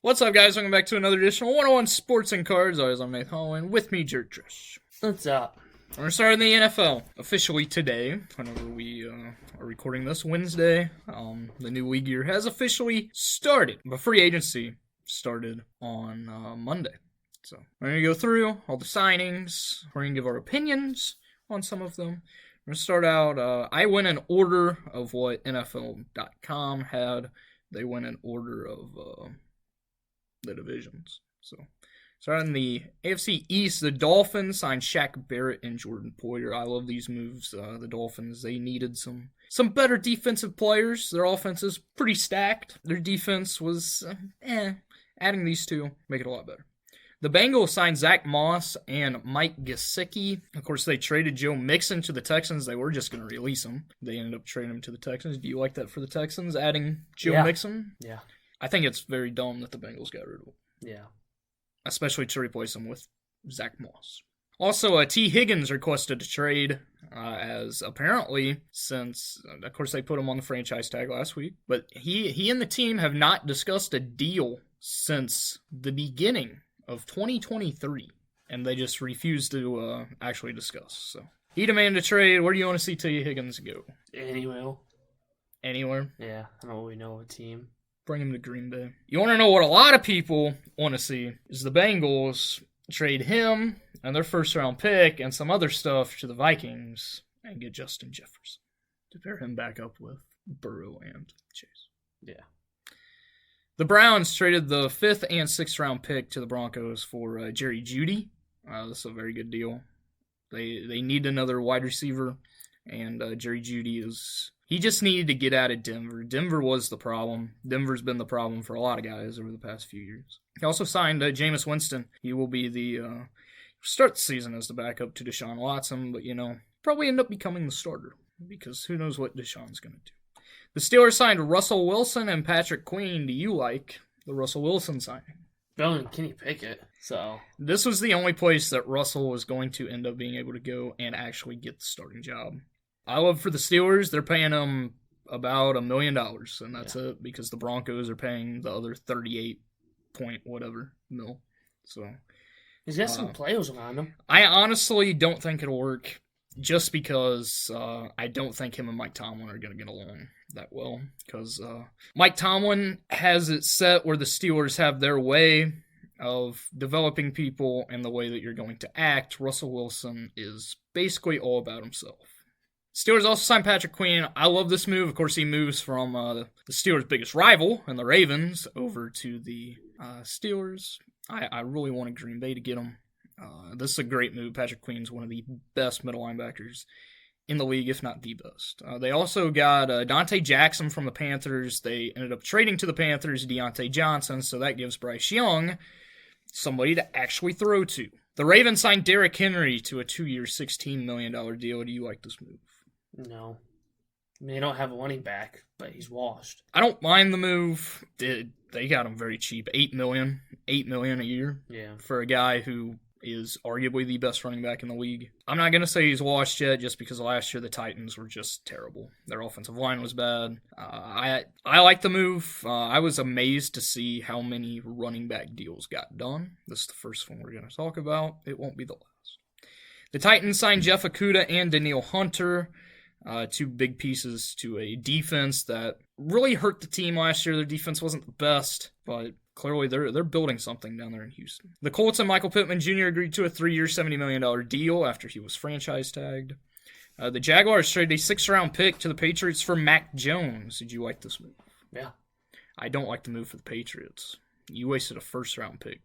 What's up, guys? Welcome back to another edition of 101 Sports and Cards. Always I'm Nathan Holloway. With me, Jerk Trish. What's up? We're starting the NFL officially today, whenever we are recording this Wednesday. The new league year has officially started, but free agency started on Monday. So we're going to go through all the signings. We're going to give our opinions on some of them. We're going to start out, I went in order of what NFL.com had. They went in order of the divisions. So starting in the AFC East, the Dolphins signed Shaq Barrett and Jordan Poyer. I love these moves. The Dolphins, they needed some better defensive players. Their offense is pretty stacked. Their defense was Adding these two, make it a lot better. The Bengals signed Zach Moss and Mike Gesicki. Of course, they traded Joe Mixon to the Texans. They were just going to release him. They ended up trading him to the Texans. Do you like that for the Texans, adding Joe Mixon? Yeah. I think it's very dumb that the Bengals got rid of him. Yeah. Especially to replace him with Zach Moss. Also, T. Higgins requested a trade, as apparently, since, of course, they put him on the franchise tag last week, but he and the team have not discussed a deal since the beginning of 2023, and they just refused to actually discuss. So he demanded a trade. Where do you want to see T. Higgins go? Anywhere? Yeah, I don't really know a team. Bring him to Green Bay. You want to know what a lot of people want to see is the Bengals trade him and their first-round pick and some other stuff to the Vikings and get Justin Jefferson to pair him back up with Burrow and Chase. Yeah. The Browns traded the 5th and 6th round pick to the Broncos for Jerry Jeudy. This is a very good deal. They need another wide receiver, and Jerry Jeudy he just needed to get out of Denver. Denver was the problem. Denver's been the problem for a lot of guys over the past few years. He also signed Jameis Winston. He will be start the season as the backup to Deshaun Watson, but probably end up becoming the starter because who knows what Deshaun's going to do. The Steelers signed Russell Wilson and Patrick Queen. Do you like the Russell Wilson signing? Better than Kenny Pickett, so. This was the only place that Russell was going to end up being able to go and actually get the starting job. I love for the Steelers, they're paying him about $1 million, and that's it, because the Broncos are paying the other 38 point whatever mil. So he's got some players around him. I honestly don't think it'll work, just because I don't think him and Mike Tomlin are going to get along that well, because Mike Tomlin has it set where the Steelers have their way of developing people and the way that you're going to act. Russell Wilson is basically all about himself. Steelers also signed Patrick Queen. I love this move. Of course, he moves from the Steelers' biggest rival and the Ravens over to the Steelers. I really wanted Green Bay to get him. This is a great move. Patrick Queen's one of the best middle linebackers in the league, if not the best. They also got Dante Jackson from the Panthers. They ended up trading to the Panthers Deontay Johnson, so that gives Bryce Young somebody to actually throw to. The Ravens signed Derrick Henry to a 2-year, $16 million deal. Do you like this move? No. I mean, they don't have a running back, but he's washed. I don't mind the move. They got him very cheap. $8 million a year for a guy who is arguably the best running back in the league. I'm not going to say he's washed yet just because last year the Titans were just terrible. Their offensive line was bad. I like the move. I was amazed to see how many running back deals got done. This is the first one we're going to talk about. It won't be the last. The Titans signed Jeff Okudah and Danielle Hunter. Two big pieces to a defense that really hurt the team last year. Their defense wasn't the best, but clearly they're building something down there in Houston. The Colts and Michael Pittman Jr. agreed to a 3-year, $70 million deal after he was franchise tagged. The Jaguars traded a 6th-round pick to the Patriots for Mac Jones. Did you like this move? Yeah. I don't like the move for the Patriots. You wasted a 1st-round pick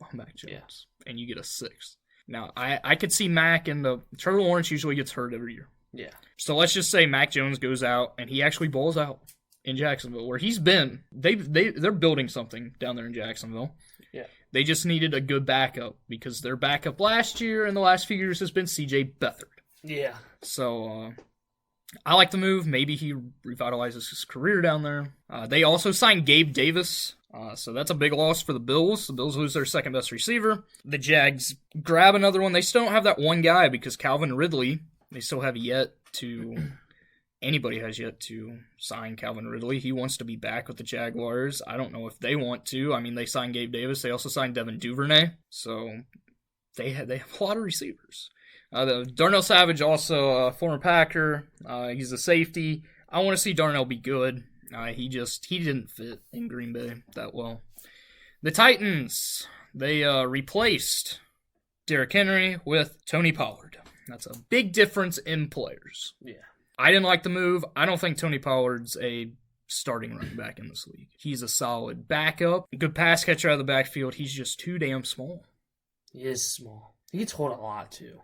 on Mac Jones, and you get a 6th. Now, I could see Mac, and Trevor Lawrence usually gets hurt every year. Yeah. So let's just say Mac Jones goes out and he actually balls out in Jacksonville, where he's been. They're building something down there in Jacksonville. Yeah. They just needed a good backup because their backup last year and the last few years has been C.J. Beathard. Yeah. So I like the move. Maybe he revitalizes his career down there. They also signed Gabe Davis. So that's a big loss for the Bills. The Bills lose their second best receiver. The Jags grab another one. They still don't have that one guy because Calvin Ridley, they still have yet to anybody has yet to sign Calvin Ridley. He wants to be back with the Jaguars. I don't know if they want to. I mean, they signed Gabe Davis. They also signed Devin Duvernay. So they have a lot of receivers. Darnell Savage, also a former Packer. He's a safety. I want to see Darnell be good. He didn't fit in Green Bay that well. The Titans, they replaced Derrick Henry with Tony Pollard. That's a big difference in players. Yeah. I didn't like the move. I don't think Tony Pollard's a starting running back in this league. He's a solid backup, a good pass catcher out of the backfield. He's just too damn small. He is small. He gets hold a lot, too.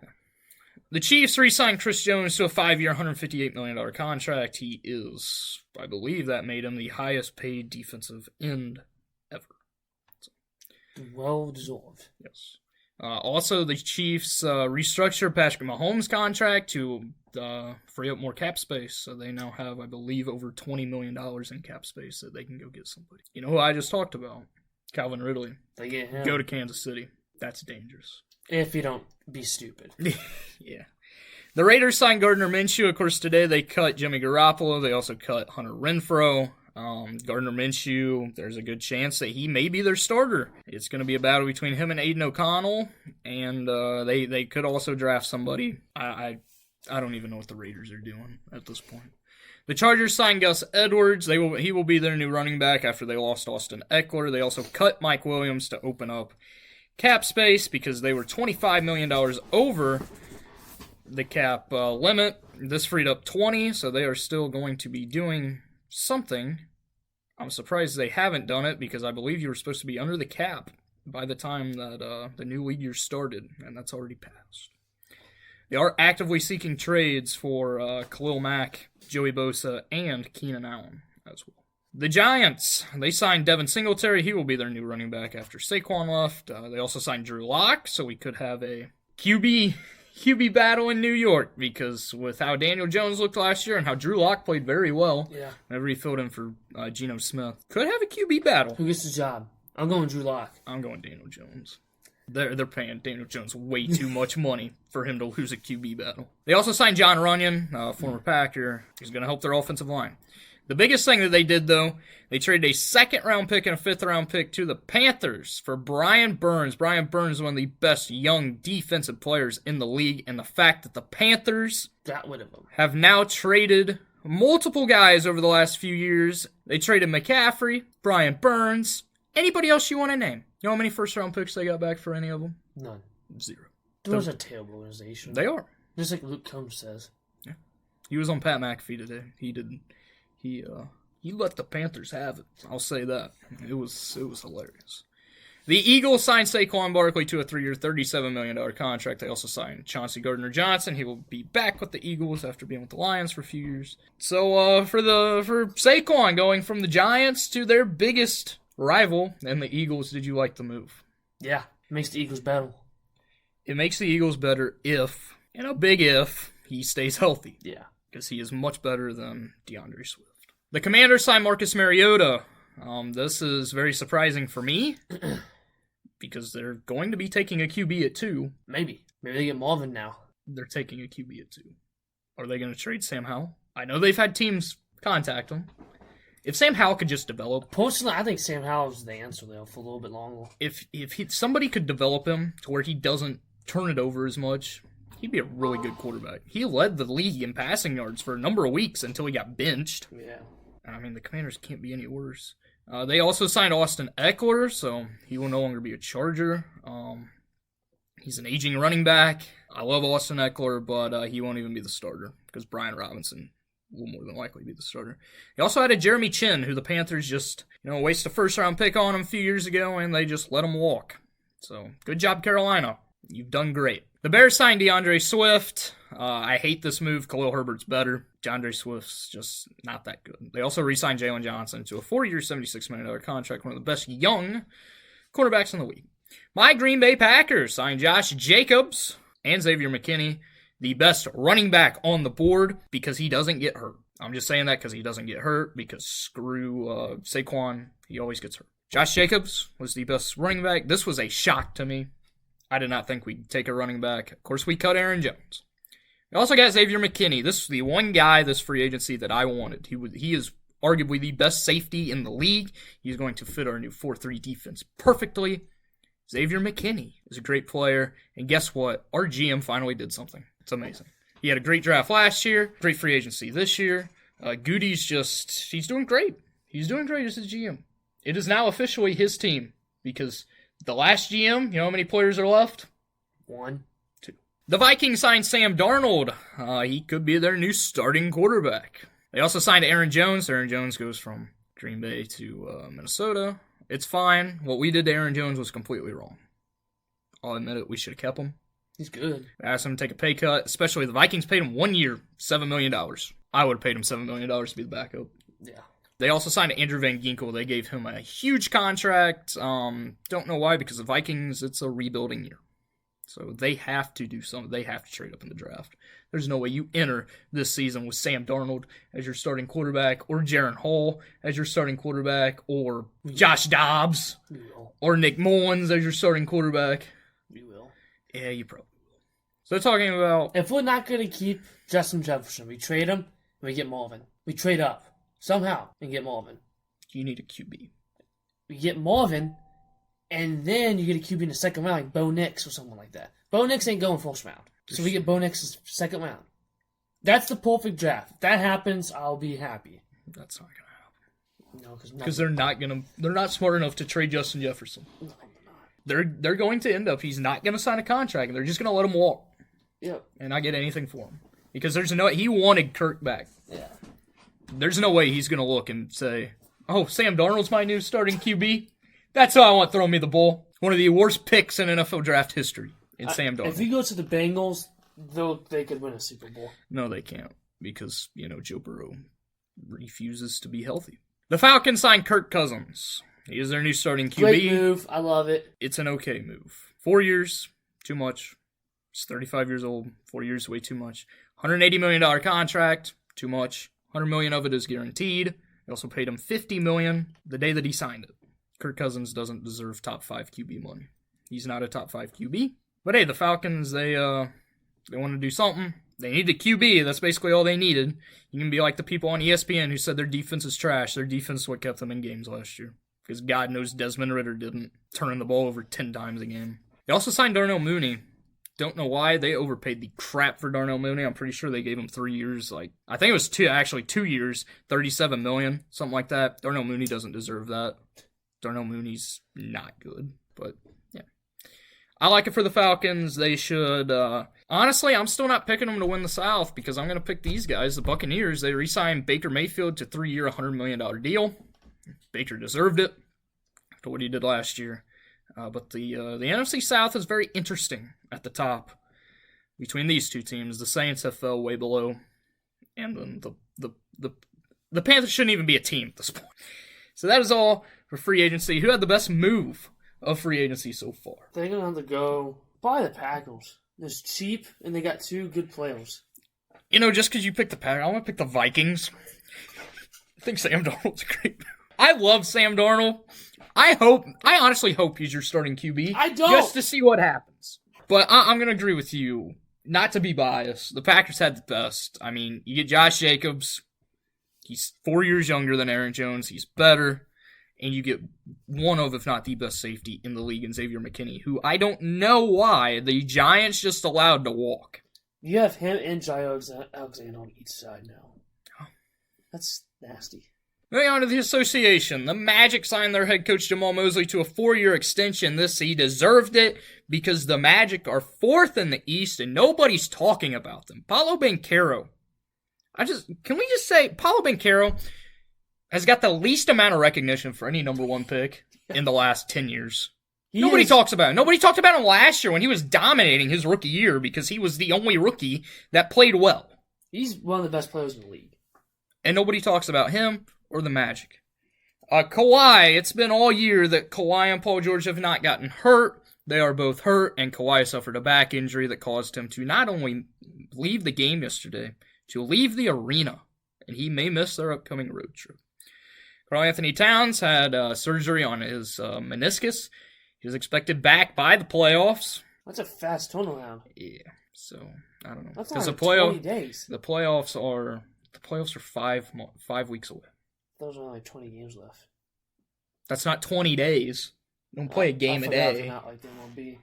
The Chiefs re-signed Chris Jones to a 5-year, $158 million contract. He is, I believe that made him the highest paid defensive end ever. Well deserved. Yes. Also, the Chiefs restructured Patrick Mahomes' contract to free up more cap space. So they now have, I believe, over $20 million in cap space that they can go get somebody. You know who I just talked about? Calvin Ridley. They get him. Go to Kansas City. That's dangerous. If you don't be stupid. Yeah. The Raiders signed Gardner Minshew. Of course, today they cut Jimmy Garoppolo. They also cut Hunter Renfrow. Gardner Minshew, there's a good chance that he may be their starter. It's going to be a battle between him and Aiden O'Connell, and they could also draft somebody. I don't even know what the Raiders are doing at this point. The Chargers signed Gus Edwards. He will be their new running back after they lost Austin Eckler. They also cut Mike Williams to open up cap space because they were $25 million over the cap limit. This freed up 20, so they are still going to be doing something. I'm surprised they haven't done it because I believe you were supposed to be under the cap by the time that the new league year started, and that's already passed. They are actively seeking trades for Khalil Mack, Joey Bosa, and Keenan Allen as well. The Giants, they signed Devin Singletary. He will be their new running back after Saquon left. They also signed Drew Lock, so we could have a QB battle in New York, because with how Daniel Jones looked last year and how Drew Lock played very well, whenever he filled in for Geno Smith, could have a QB battle. Who gets the job? I'm going Drew Lock. I'm going Daniel Jones. They're paying Daniel Jones way too much money for him to lose a QB battle. They also signed John Runyon, former Packer. He's going to help their offensive line. The biggest thing that they did, though, they traded a second-round pick and a fifth-round pick to the Panthers for Brian Burns. Brian Burns is one of the best young defensive players in the league, and the fact that the Panthers got rid of him. Have now traded multiple guys over the last few years. They traded McCaffrey, Brian Burns, anybody else you want to name. You know how many first-round picks they got back for any of them? None. 0. Those are a terrible organization. They are. Just like Luke Combs says. Yeah. He was on Pat McAfee today. He let the Panthers have it. I'll say that. It was hilarious. The Eagles signed Saquon Barkley to a 3-year, $37 million contract. They also signed Chauncey Gardner-Johnson. He will be back with the Eagles after being with the Lions for a few years. So for Saquon going from the Giants to their biggest rival and the Eagles, did you like the move? Yeah, it makes the Eagles better. It makes the Eagles better if, and a big if, he stays healthy. Yeah. Because he is much better than DeAndre Swift. The Commanders signed Marcus Mariota. This is very surprising for me because they're going to be taking a QB at 2. Maybe they get Marvin now. They're taking a QB at 2. Are they going to trade Sam Howell? I know they've had teams contact him. If Sam Howell could just develop... Personally, I think Sam Howell's the answer, though, for a little bit longer. If somebody could develop him to where he doesn't turn it over as much, he'd be a really good quarterback. He led the league in passing yards for a number of weeks until he got benched. Yeah. I mean, the Commanders can't be any worse. They also signed Austin Eckler, so he will no longer be a Charger. He's an aging running back. I love Austin Eckler, but he won't even be the starter because Brian Robinson will more than likely be the starter. They also added Jeremy Chin, who the Panthers just, waste a first-round pick on him a few years ago, and they just let him walk. So, good job, Carolina. You've done great. The Bears signed DeAndre Swift. I hate this move. Khalil Herbert's better. DeAndre Swift's just not that good. They also re-signed Jalen Johnson to a 4-year, $76 million contract, one of the best young quarterbacks in the league. My Green Bay Packers signed Josh Jacobs and Xavier McKinney, the best running back on the board, because he doesn't get hurt. I'm just saying that because he doesn't get hurt, because screw Saquon, he always gets hurt. Josh Jacobs was the best running back. This was a shock to me. I did not think we'd take a running back. Of course, we cut Aaron Jones. They also got Xavier McKinney. This is the one guy this free agency that I wanted. He is arguably the best safety in the league. He's going to fit our new 4-3 defense perfectly. Xavier McKinney is a great player. And guess what? Our GM finally did something. It's amazing. He had a great draft last year, great free agency this year. Goody's he's doing great. He's doing great as his GM. It is now officially his team because the last GM, you know how many players are left? 1, 2. The Vikings signed Sam Darnold. He could be their new starting quarterback. They also signed Aaron Jones. Aaron Jones goes from Green Bay to Minnesota. It's fine. What we did to Aaron Jones was completely wrong. I'll admit it. We should have kept him. he's good. I asked him to take a pay cut, especially the Vikings paid him 1 year, $7 million. I would have paid him $7 million to be the backup. Yeah. They also signed Andrew Van Ginkel. They gave him a huge contract. Don't know why, because the Vikings, it's a rebuilding year. So they have to do something. They have to trade up in the draft. There's no way you enter this season with Sam Darnold as your starting quarterback, or Jaron Hall as your starting quarterback, or Josh Dobbs, or Nick Mullins as your starting quarterback. You will. Yeah, you probably will. So they're talking about... If we're not going to keep Justin Jefferson, we trade him and we get Marvin. We trade up somehow and get Marvin. You need a QB. We get Marvin, and then you get a QB in the second round, like Bo Nix or someone like that. Bo Nix ain't going first round. So we get Bo Nix's second round. That's the perfect draft. If that happens, I'll be happy. That's not going to happen. No, because they're not smart enough to trade Justin Jefferson. No, They're going to end up, he's not going to sign a contract, and they're just going to let him walk. Yep. And not get anything for him. Because he wanted Kirk back. Yeah. There's no way he's going to look and say, oh, Sam Darnold's my new starting QB? That's how I want throwing me the ball. One of the worst picks in NFL draft history in Sam Darnold. If he goes to the Bengals, they could win a Super Bowl. No, they can't. Because, Joe Burrow refuses to be healthy. The Falcons signed Kirk Cousins. He is their new starting QB. Great move. I love it. It's an okay move. 4 years, too much. He's 35 years old. 4 years, way too much. $180 million contract, too much. $100 million of it is guaranteed. They also paid him $50 million the day that he signed it. Kirk Cousins doesn't deserve top 5 QB money. He's not a top 5 QB. But hey, the Falcons, they want to do something. They need a QB. That's basically all they needed. You can be like the people on ESPN who said their defense is trash. Their defense is what kept them in games last year. Because God knows Desmond Ridder didn't turn the ball over 10 times a game. They also signed Darnell Mooney. Don't know why. They overpaid the crap for Darnell Mooney. I'm pretty sure they gave him 3 years. I think it was 2 years, $37 million, something like that. Darnell Mooney doesn't deserve that. Darnell Mooney's not good, but yeah. I like it for the Falcons. They should, honestly, I'm still not picking them to win the South because I'm going to pick these guys, the Buccaneers. They re-signed Baker Mayfield to a 3-year, $100 million deal. Baker deserved it after what he did last year. But the NFC South is very interesting at the top between these two teams. The Saints have fell way below, and then the Panthers shouldn't even be a team at this point. So that is all for free agency. Who had the best move of free agency so far? They're going to have to go buy the Packers. It's cheap, and they got 2 good players. Just because you picked the Packers, I want to pick the Vikings. I think Sam Darnold's a great move. I love Sam Darnold. I honestly hope he's your starting QB. I don't. Just to see what happens. But I'm going to agree with you. Not to be biased. The Packers had the best. I mean, you get Josh Jacobs. He's 4 years younger than Aaron Jones. He's better. And you get one of, if not the best safety in the league in Xavier McKinney, who I don't know why the Giants just allowed to walk. You have him and Jair Alexander on each side now. That's nasty. Moving on to the association. The Magic signed their head coach Jamal Mosley to a 4-year extension. He deserved it because the Magic are 4th in the East and nobody's talking about them. Paolo Banchero. Can we just say Paolo Banchero has got the least amount of recognition for any number 1 pick in the last 10 years. Nobody talks about him. Nobody talked about him last year when he was dominating his rookie year because he was the only rookie that played well. He's one of the best players in the league. And nobody talks about him or the Magic. Kawhi, it's been all year that Kawhi and Paul George have not gotten hurt. They are both hurt, and Kawhi suffered a back injury that caused him to not only leave the game yesterday, to leave the arena, and he may miss their upcoming road trip. Karl Anthony Towns had surgery on his meniscus. He was expected back by the playoffs. That's a fast turnaround. Yeah. So I don't know. That's Because only 20 days. the playoffs are 5 weeks away. Those are only 20 games left. That's not 20 days. You don't play a game a day. Not like the MLB.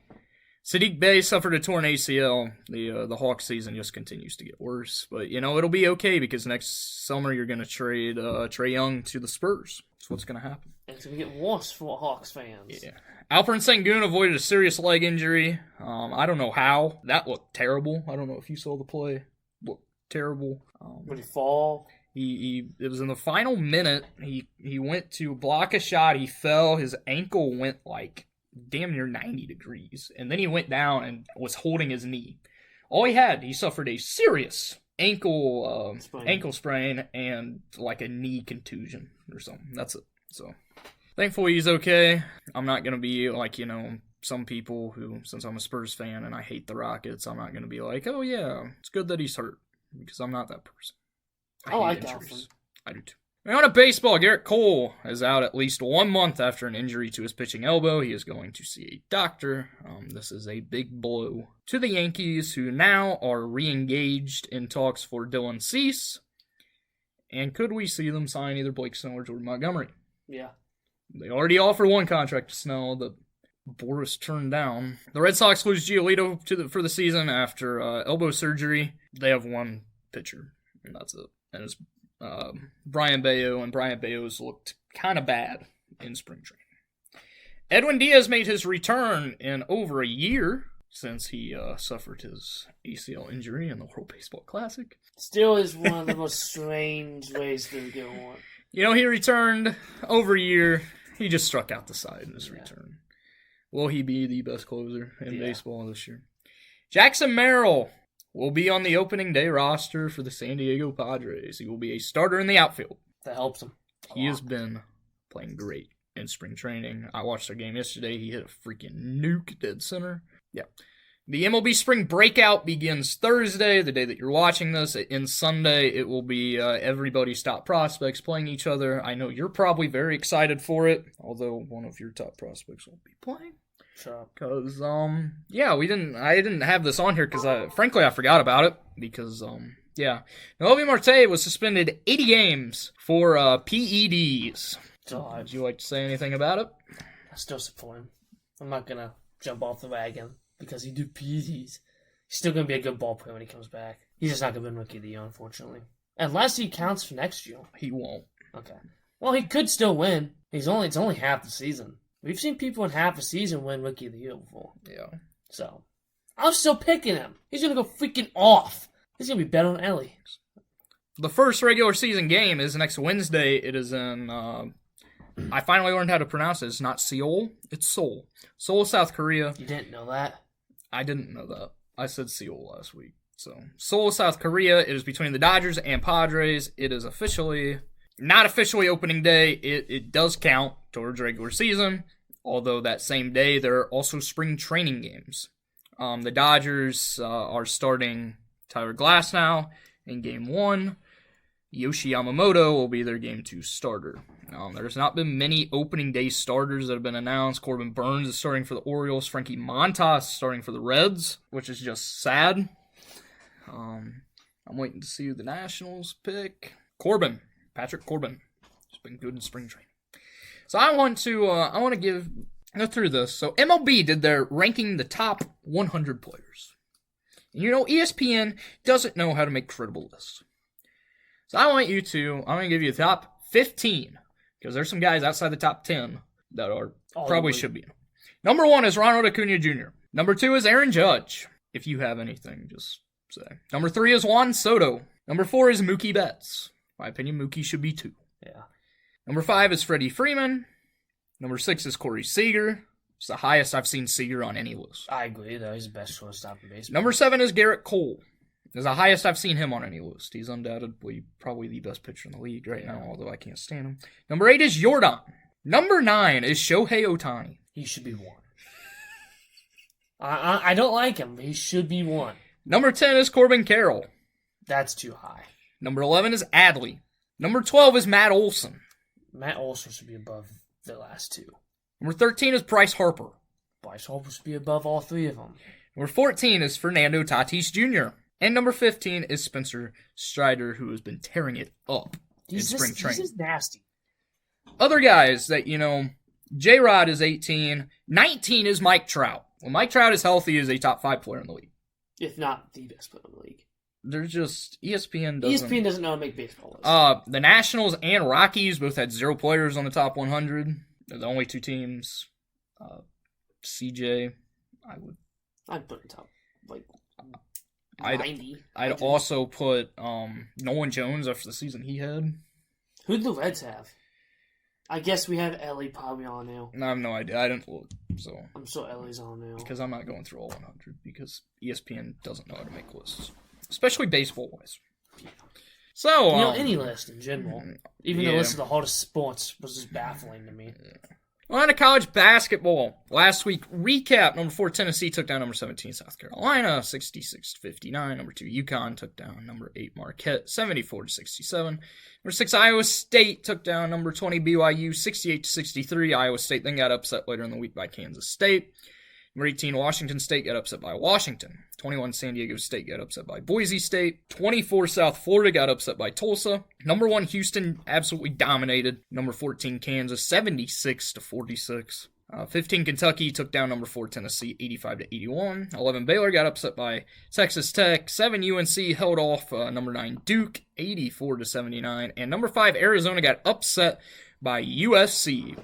Sadiq Bey suffered a torn ACL. The Hawks season just continues to get worse. But, it'll be okay because next summer you're going to trade Trae Young to the Spurs. That's what's going to happen. And it's going to get worse for Hawks fans. Yeah. Alperen Sengun avoided a serious leg injury. I don't know how. That looked terrible. I don't know if you saw the play. Looked terrible. Would he fall? It was in the final minute. He went to block a shot. He fell. His ankle went like damn near 90 degrees. And then he went down and was holding his knee. He suffered a serious ankle sprain and like a knee contusion or something. That's it. So thankfully he's okay. I'm not going to be like, some people who, since I'm a Spurs fan and I hate the Rockets, I'm not going to be like, oh yeah, it's good that he's hurt. Because I'm not that person. I like injuries. I do too. On to baseball, Garrett Cole is out at least 1 month after an injury to his pitching elbow. He is going to see a doctor. This is a big blow to the Yankees, who now are re-engaged in talks for Dylan Cease. And could we see them sign either Blake Snell or Jordan Montgomery? Yeah. They already offered one contract to Snell that Boris turned down. The Red Sox lose Giolito for the season after elbow surgery. They have one pitcher, and that's it. And it's Brian Bayo, and Brian Bayo's looked kind of bad in spring training. Edwin Diaz made his return in over a year since he suffered his ACL injury in the World Baseball Classic. Still is one of the most strange ways to get one. He returned over a year. He just struck out the side in his return. Will he be the best closer in baseball this year? Jackson Merrill will be on the opening day roster for the San Diego Padres. He will be a starter in the outfield. That helps him. He has been playing great in spring training. I watched their game yesterday. He hit a freaking nuke dead center. Yeah. The MLB spring breakout begins Thursday, the day that you're watching this. In Sunday, it will be everybody's top prospects playing each other. I know you're probably very excited for it, although one of your top prospects won't be playing. Sure. Because, I didn't have this on here because, frankly, I forgot about it. Because, Noelvi Marte was suspended 80 games for PEDs. God. Would you like to say anything about it? I still support him. I'm not going to jump off the wagon because he did PEDs. He's still going to be a good ball player when he comes back. He's just not going to be Rookie of the Year, unfortunately. Unless he counts for next year. He won't. Okay. Well, he could still win. It's only half the season. We've seen people in half a season win Rookie of the Year before. Yeah. So, I'm still picking him. He's going to go freaking off. He's going to be better than Ellie. The first regular season game is next Wednesday. It is in, I finally learned how to pronounce it. It's not Seoul, it's Seoul. Seoul, South Korea. You didn't know that? I didn't know that. I said Seoul last week. So, Seoul, South Korea. It is between the Dodgers and Padres. It is not officially opening day. It does count towards regular season, although that same day there are also spring training games. The Dodgers are starting Tyler Glasnow in Game 1. Yoshi Yamamoto will be their Game 2 starter. There's not been many opening day starters that have been announced. Corbin Burns is starting for the Orioles. Frankie Montas is starting for the Reds, which is just sad. I'm waiting to see who the Nationals pick. Patrick Corbin. He's been good in spring training. So I want to go through this. So MLB did their ranking the top 100 players. And ESPN doesn't know how to make credible lists. So I'm going to give you the top 15, because there's some guys outside the top 10 that probably should be. Number 1 is Ronald Acuna Jr. Number 2 is Aaron Judge. If you have anything, just say. Number 3 is Juan Soto. Number 4 is Mookie Betts. In my opinion, Mookie should be 2. Yeah. Number 5 is Freddie Freeman. Number 6 is Corey Seager. It's the highest I've seen Seager on any list. I agree, though. He's the best shortstop in baseball. Number 7 is Garrett Cole. It's the highest I've seen him on any list. He's undoubtedly probably the best pitcher in the league right now, although I can't stand him. Number 8 is Jordan. Number 9 is Shohei Ohtani. He should be 1. I don't like him, but he should be 1. Number 10 is Corbin Carroll. That's too high. Number 11 is Adley. Number 12 is Matt Olson. Matt Olson should be above the last 2. Number 13 is Bryce Harper. Bryce Harper should be above all 3 of them. Number 14 is Fernando Tatis Jr. And number 15 is Spencer Strider, who has been tearing it up in spring training. He's just nasty. Other guys that, J-Rod is 18. 19 is Mike Trout. When Mike Trout is healthy, he is a top 5 player in the league. If not the best player in the league. There's just, ESPN doesn't know how to make baseball lists. The Nationals and Rockies both had 0 players on the top 100. They're the only 2 teams. CJ, I'd put in top, 90. I'd also put Nolan Jones after the season he had. Who'd the Reds have? I guess we have Ellie probably on now. No, I have no idea. I didn't look, so. I'm sure Ellie's on now. Because I'm not going through all 100, because ESPN doesn't know how to make lists. Especially baseball-wise. Yeah. So, any list in general. Even the list of the hardest sports was just baffling to me. Yeah. On to college basketball. Last week, recap. Number 4, Tennessee took down number 17, South Carolina, 66-59. Number 2, UConn took down number 8, Marquette, 74-67. Number 6, Iowa State took down number 20, BYU, 68-63. Iowa State then got upset later in the week by Kansas State. Number 18, Washington State got upset by Washington. 21, San Diego State got upset by Boise State. 24, South Florida got upset by Tulsa. Number 1, Houston absolutely dominated. Number 14, Kansas, 76-46. 15, Kentucky took down number 4, Tennessee, 85-81. 11, Baylor got upset by Texas Tech. 7, UNC held off number 9, Duke, 84-79. And number 5, Arizona got upset by USC,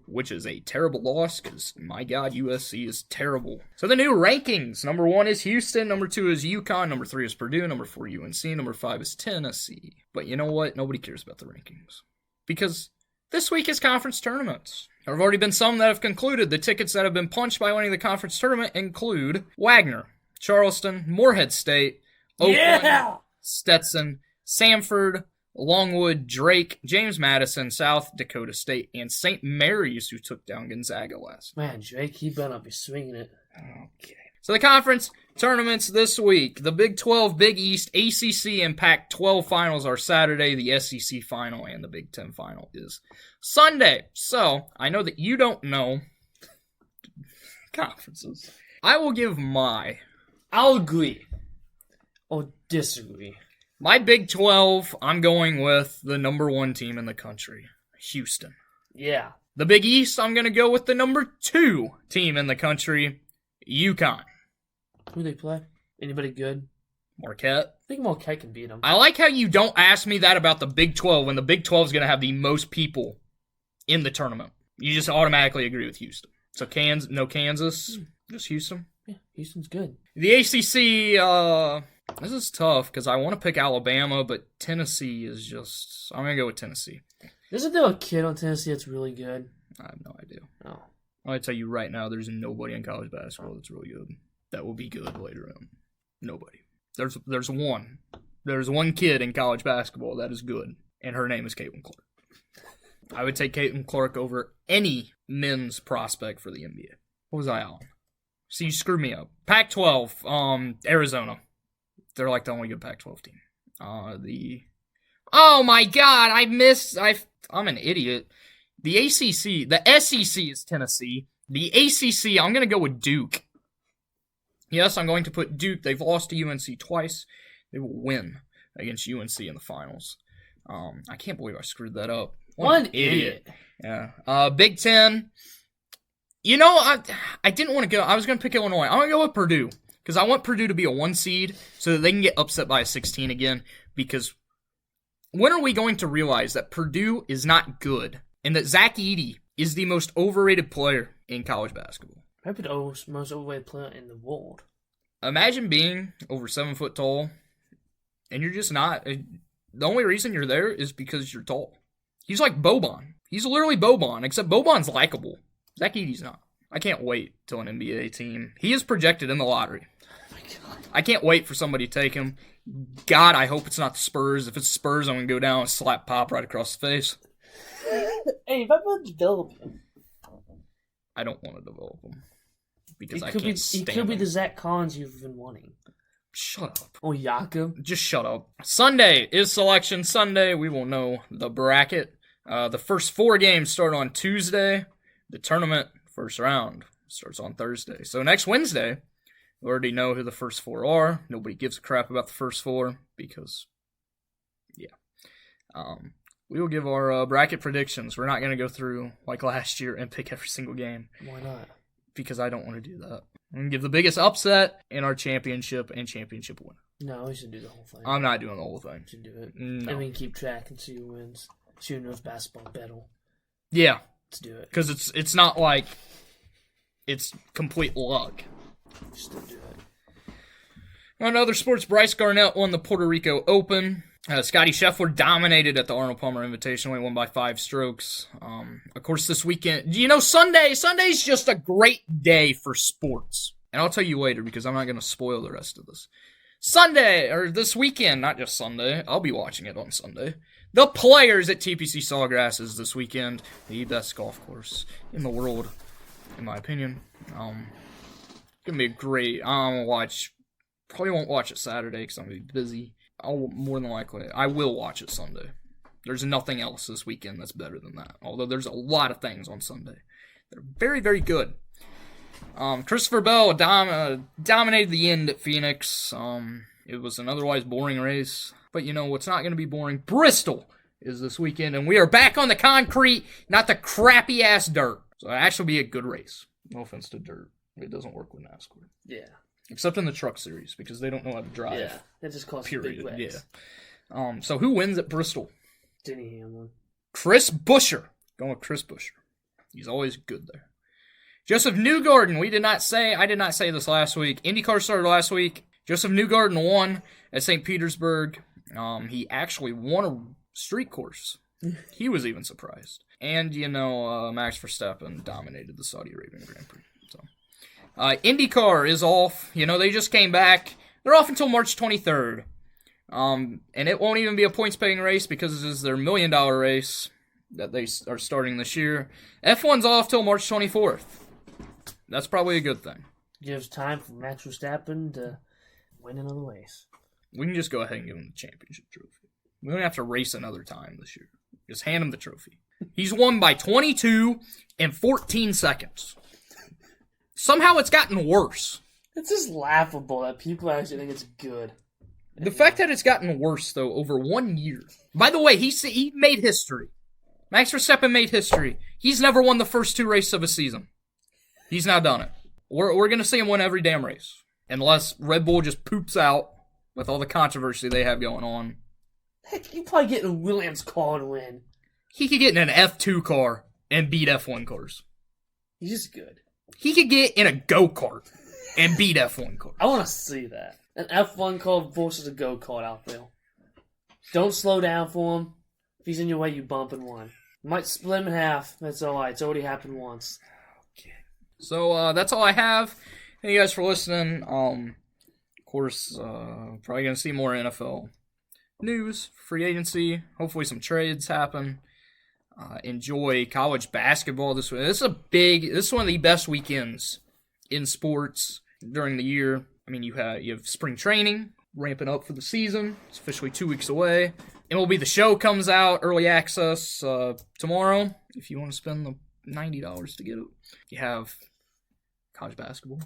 which is a terrible loss because, my God, USC is terrible. So the new rankings. Number 1 is Houston. Number 2 is UConn. Number 3 is Purdue. Number 4, UNC. Number 5 is Tennessee. But you know what? Nobody cares about the rankings. Because this week is conference tournaments. There have already been some that have concluded. The tickets that have been punched by winning the conference tournament include Wagner, Charleston, Morehead State, Oakland, Stetson, Samford, Longwood, Drake, James Madison, South Dakota State, and St. Mary's, who took down Gonzaga last night. Man, Drake, he better not be swinging it. Okay. So the conference tournaments this week. The Big 12, Big East, ACC, and Pac-12 finals are Saturday. The SEC final and the Big 10 final is Sunday. So, I know that you don't know conferences. I will give I'll agree. Or disagree. My Big 12, I'm going with the number 1 team in the country, Houston. Yeah. The Big East, I'm going to go with the number 2 team in the country, UConn. Who they play? Anybody good? Marquette. I think Marquette can beat them. I like how you don't ask me that about the Big 12 when the Big 12 is going to have the most people in the tournament. You just automatically agree with Houston. So no Kansas, just Houston. Yeah, Houston's good. The ACC, this is tough because I want to pick Alabama, but Tennessee is just... I'm going to go with Tennessee. Isn't there a kid on Tennessee that's really good? I have no idea. Oh. I'll tell you right now, there's nobody in college basketball that's really good. That will be good later on. Nobody. There's one. There's one kid in college basketball that is good, and her name is Caitlin Clark. I would take Caitlin Clark over any men's prospect for the NBA. What was I on? See, you screwed me up. Pac-12, Arizona. They're like the only good Pac-12 team. Oh my God, I'm an idiot. The ACC, the SEC is Tennessee. The ACC, I'm going to go with Duke. Yes, I'm going to put Duke. They've lost to UNC twice. They will win against UNC in the finals. I can't believe I screwed that up. What an idiot. Yeah. Big Ten. You know, I didn't want to go. I was going to pick Illinois. I'm going to go with Purdue. Because I want Purdue to be a 1 seed so that they can get upset by a 16 again. Because when are we going to realize that Purdue is not good and that Zach Edey is the most overrated player in college basketball? Maybe the most overrated player in the world. Imagine being over 7 foot tall and you're just not. The only reason you're there is because you're tall. He's like Boban. He's literally Boban, except Boban's likable. Zach Edey's not. I can't wait till an NBA team. He is projected in the lottery. Oh my God. I can't wait for somebody to take him. God, I hope it's not the Spurs. If it's Spurs, I'm going to go down and slap Pop right across the face. Hey, if I want to develop him. I don't want to develop him. Because I can't stand him. He could be the Zach Collins you've been wanting. Shut up. Oh, Jakob. Just shut up. Sunday is Selection Sunday. We will know the bracket. The first 4 games start on Tuesday. The tournament, first round, starts on Thursday. So next Wednesday, We already know who the first 4 are. Nobody gives a crap about the first 4 because, yeah. We will give our bracket predictions. We're not going to go through like last year and pick every single game. Why not? Because I don't want to do that. I'm going to give the biggest upset in our championship and championship winner. No, we should do the whole thing. I'm not doing the whole thing. We should do it. No. And we can keep track and see who wins. See who knows basketball better. Yeah. Let's do it. Because it's not like it's complete luck. Still do it. On other sports, Bryce Garnett won the Puerto Rico Open. Scotty Scheffler dominated at the Arnold Palmer Invitational. He won by 5 strokes. Of course, this weekend, Sunday's just a great day for sports. And I'll tell you later because I'm not going to spoil the rest of this. Sunday, or this weekend, not just Sunday. I'll be watching it on Sunday. The Players at TPC Sawgrass is this weekend. The best golf course in the world, in my opinion. Going to be a great, probably won't watch it Saturday because I'm going to be busy. More than likely, I will watch it Sunday. There's nothing else this weekend that's better than that. Although there's a lot of things on Sunday. They're very, very good. Christopher Bell dominated the end at Phoenix. It was an otherwise boring race. But you know what's not going to be boring? Bristol is this weekend, and we are back on the concrete, not the crappy-ass dirt. So it'll actually be a good race. No offense to dirt. It doesn't work with NASCAR. Yeah. Except in the truck series, because they don't know how to drive. Yeah, that just causes big wrecks. Yeah. So who wins at Bristol? Denny Hamlin. Chris Buescher. Going with Chris Buescher. He's always good there. Joseph Newgarden. I did not say this last week. IndyCar started last week. Joseph Newgarden won at St. Petersburg. He actually won a street course. He was even surprised. And, Max Verstappen dominated the Saudi Arabian Grand Prix. So, IndyCar is off. They just came back. They're off until March 23rd. And it won't even be a points-paying race because this is their $1 million race that they are starting this year. F1's off till March 24th. That's probably a good thing. Gives time for Max Verstappen to win another race. We can just go ahead and give him the championship trophy. We don't have to race another time this year. Just hand him the trophy. He's won by 22 and 14 seconds. Somehow it's gotten worse. It's just laughable that people actually think it's good. The fact that it's gotten worse, though, over 1 year. By the way, he made history. Max Verstappen made history. He's never won the first 2 races of a season. He's now done it. We're going to see him win every damn race. Unless Red Bull just poops out with all the controversy they have going on. Heck, you probably get in a Williams car and win. He could get in an F2 car and beat F1 cars. He's just good. He could get in a go-kart and beat F1 cars. I want to see that. An F1 car versus a go-kart out there. Don't slow down for him. If he's in your way, you bump and one. Might split him in half. That's alright. It's already happened once. Okay. So, that's all I have. Thank you guys for listening. Of course, probably going to see more NFL news, free agency. Hopefully some trades happen. Enjoy college basketball this week. This is one of the best weekends in sports during the year. I mean, you have spring training ramping up for the season. It's officially 2 weeks away. MLB The Show comes out, early access tomorrow. If you want to spend the $90 to get it, you have college basketball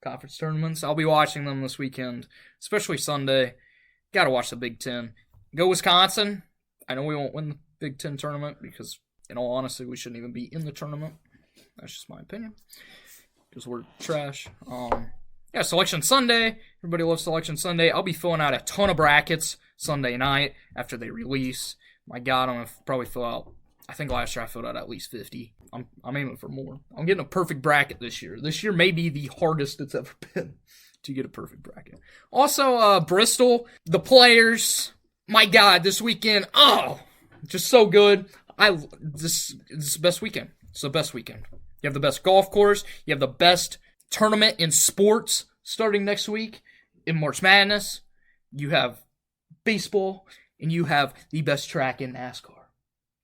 conference tournaments. I'll be watching them this weekend, especially Sunday. Got to watch the Big Ten. Go Wisconsin. I know we won't win the Big Ten tournament because, in all honesty, we shouldn't even be in the tournament. That's just my opinion because we're trash. Selection Sunday. Everybody loves Selection Sunday. I'll be filling out a ton of brackets Sunday night after they release. My God, I'm going to probably fill out, I think last year I filled out at least 50. I'm aiming for more. I'm getting a perfect bracket this year. This year may be the hardest it's ever been to get a perfect bracket. Also, Bristol, the Players. My God, this weekend, just so good. This is the best weekend. It's the best weekend. You have the best golf course. You have the best tournament in sports starting next week in March Madness. You have baseball, and you have the best track in NASCAR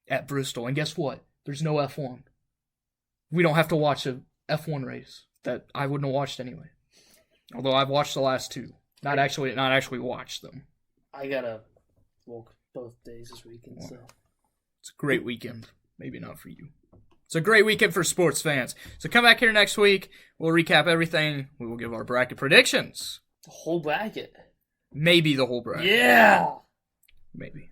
at Bristol. And guess what? There's no F1. We don't have to watch a F1 race that I wouldn't have watched anyway. Although I've watched the last 2. Not actually watched them. I gotta walk both days this weekend, so it's a great weekend. Maybe not for you. It's a great weekend for sports fans. So come back here next week. We'll recap everything. We will give our bracket predictions. The whole bracket. Maybe the whole bracket. Yeah. Maybe.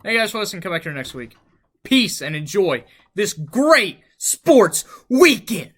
Thank you guys for listening. Come back here next week. Peace and enjoy this great sports weekend.